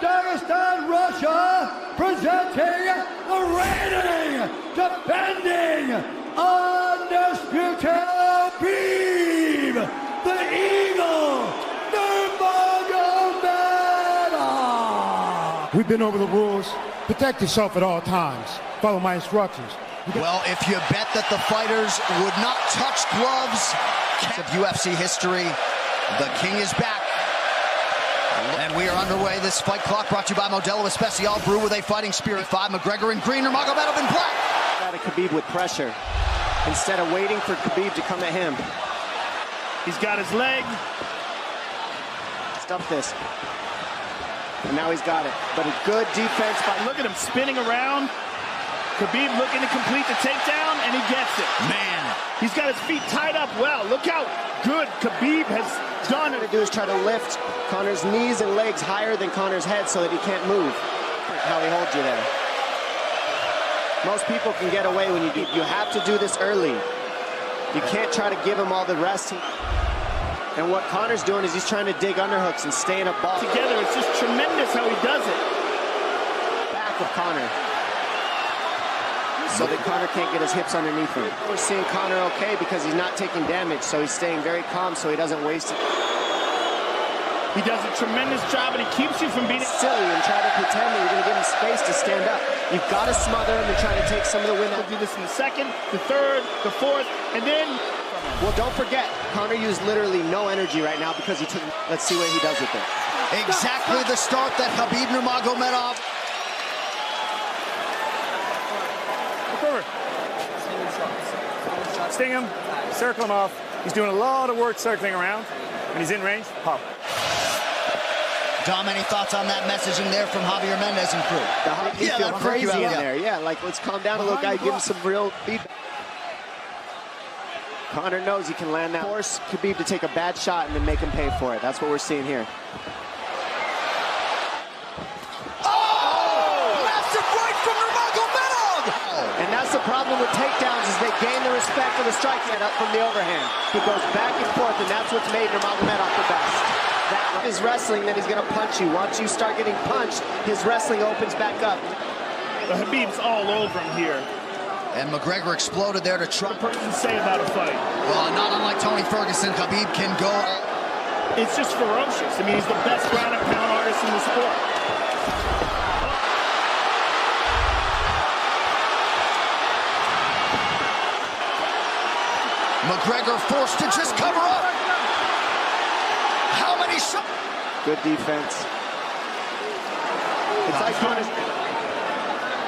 Dagestan, Russia, presenting the reigning, defending, undisputed Habib, the Eagle, Nurmagomedov. We've been over the rules. Protect yourself at all times. Follow my instructions. Well, if you bet that the fighters would not touch gloves of UFC history, the king is back. And we are underway. This fight clock brought to you by Modelo Especial, brew with a fighting spirit. 5, McGregor in green, Nurmagomedov in black. Got a Khabib with pressure instead of waiting for Khabib to come at him. He's got his leg. Stuff this. And now he's got it. But a good defense by... Look at him spinning around. Khabib looking to complete the takedown, and he gets it. Man. He's got his feet tied up well. Look how good Khabib has done it. What to do is try to lift Conor's knees and legs higher than Conor's head so that he can't move. How he holds you there. Most people can get away when you have to do this early. You can't try to give him all the rest. And what Conor's doing is he's trying to dig underhooks and stay in a ball. Together, it's just tremendous how he does it. Back of Conor. So that Conor can't get his hips underneath him. We're seeing Conor okay because he's not taking damage, so he's staying very calm so he doesn't waste it. He does a tremendous job, and he keeps you from being silly and try to pretend that you're going to give him space to stand up. You've got to smother him and try to take some of the wind out. He'll do this in the second, the third, the fourth, and then... Well, don't forget, Conor used literally no energy right now because he took... Let's see what he does with it. Exactly the start that Habib Nurmagomedov... Sting him, circle him off. He's doing a lot of work circling around. When he's in range, pop. Dom, any thoughts on that messaging there from Javier Mendez and crew? Yeah, that crazy in there. Yeah, like, let's calm down a little guy, give him some real feedback. Conor knows he can land that. Force Khabib to take a bad shot and then make him pay for it. That's what we're seeing here. And that's the problem with takedowns is they gain the respect for the strike set up from the overhand. He goes back and forth, and that's what's made Nurmagomedov the best. That is wrestling, then he's going to punch you. Once you start getting punched, his wrestling opens back up. The Habib's all over him here. And McGregor exploded there to try. What person say about a fight? Well, not unlike Tony Ferguson, Habib can go. It's just ferocious. I mean, he's the best ground and pound artist in the sport. McGregor forced to just cover up. How many shots? Good defense. It's iconic.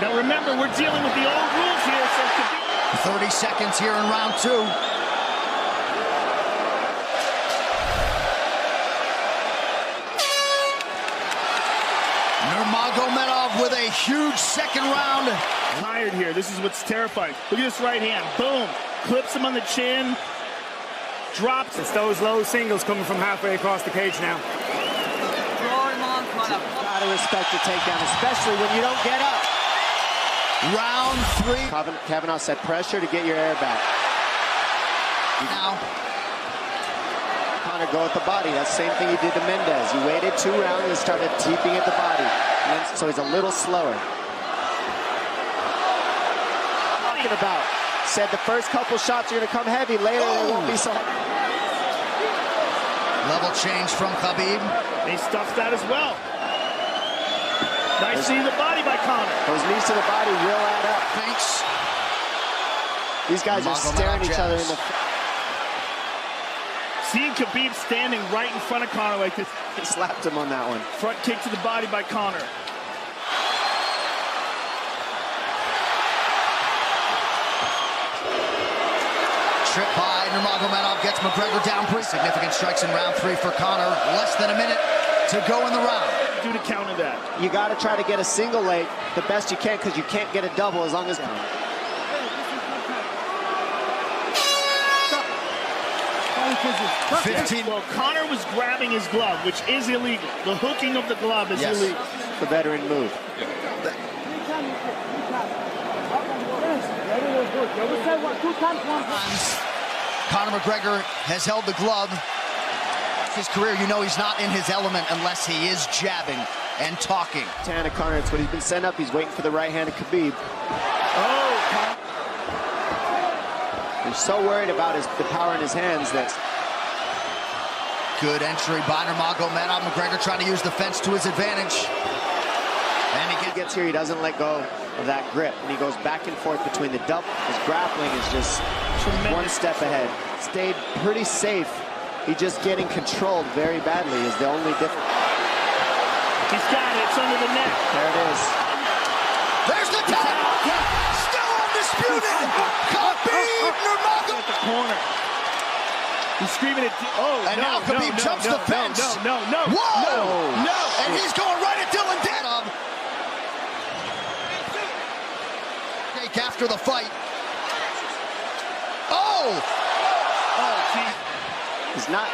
Now remember, we're dealing with the old rules here, so it could be... 30 seconds here in round 2. Nurmagomedov with a huge second round. Tired here. This is what's terrifying. Look at this right hand. Boom. Clips him on the chin. Drops. It's those low singles coming from halfway across the cage now. Gotta respect the takedown, especially when you don't get up. Round 3. Kavanaugh said pressure to get your air back. Now, Conor go at the body. That's the same thing he did to Mendez. He waited 2 rounds and started teeping at the body. And then, so he's a little slower. Talking about. Said the first couple shots are going to come heavy. Later, they won't be so heavy. Level change from Habib. He stuffs that as well. Nice knee to the body by Conor. Those knees to the body will add up. Thanks. These guys are staring each other in the... Seeing Khabib standing right in front of Conor like this. He slapped him on that one. Front kick to the body by Conor. Trip by Nurmagomedov gets McGregor down. Significant strikes in round 3 for Conor. Less than a minute to go in the round. Do to counter that. You got to try to get a single leg the best you can because you can't get a double as long as... 15. Well, Conor was grabbing his glove, which is illegal. The hooking of the glove is illegal. The veteran move. Conor McGregor has held the glove. His career, you know he's not in his element unless he is jabbing. and talking. Hand of Conor, it's what he's been sent up. He's waiting for the right hand of Khabib. Oh! He's so worried about the power in his hands that... Good entry by Nurmagomedov. McGregor trying to use the fence to his advantage. And he gets here, he doesn't let go of that grip, and he goes back and forth between the double. His grappling is just one step ahead. Stayed pretty safe. He's just getting controlled very badly is the only difference. He's got it, it's under the neck. There it is. There's the tap! Still undisputed! Khabib Nurmagomedov! At the corner. He's screaming at... Oh, and now Khabib jumps the fence. No. Whoa! No! And he's going right at Dylan Danov. After the fight. Oh! Oh, gee. He's not...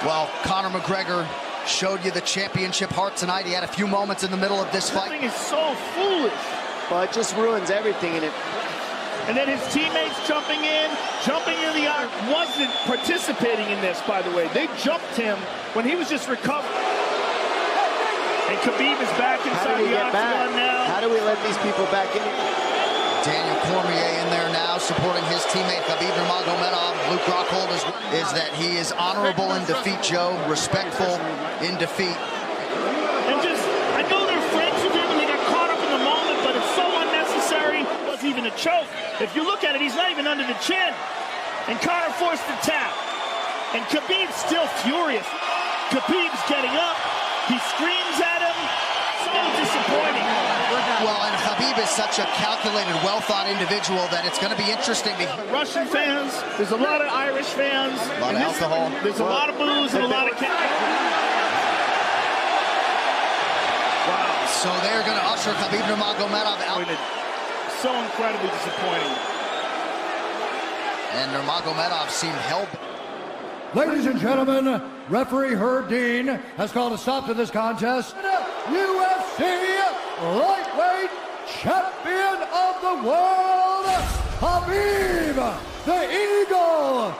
Well, Conor McGregor showed you the championship heart tonight. He had a few moments in the middle of this fight. This thing is so foolish. Well, it just ruins everything in it. And then his teammates jumping in the arm. Wasn't participating in this, by the way. They jumped him when he was just recovering. And Khabib is back inside the octagon now. How do we let these people back in? Daniel Cormier in there now supporting his teammate Khabib Nurmagomedov. Luke Rockhold is that he is honorable in defeat, Joe, respectful in defeat. And just, I know they're friends with him and they got caught up in the moment, but it's so unnecessary. It wasn't even a choke. If you look at it, he's not even under the chin. And Conor forced the tap. And Khabib's still furious. Khabib's getting up. He screams at him. So disappointing. Well, and Khabib is such a calculated, well-thought individual that it's going to be interesting. Russian fans, there's a lot of Irish fans. A lot of alcohol. There's a lot of booze and a lot of... Wow. So they're going to usher Khabib Nurmagomedov out. So incredibly disappointing. And Nurmagomedov seemed held. Ladies and gentlemen, referee Herb Dean has called a stop to this contest. UFC lightweight champion of the world, Habib the Eagle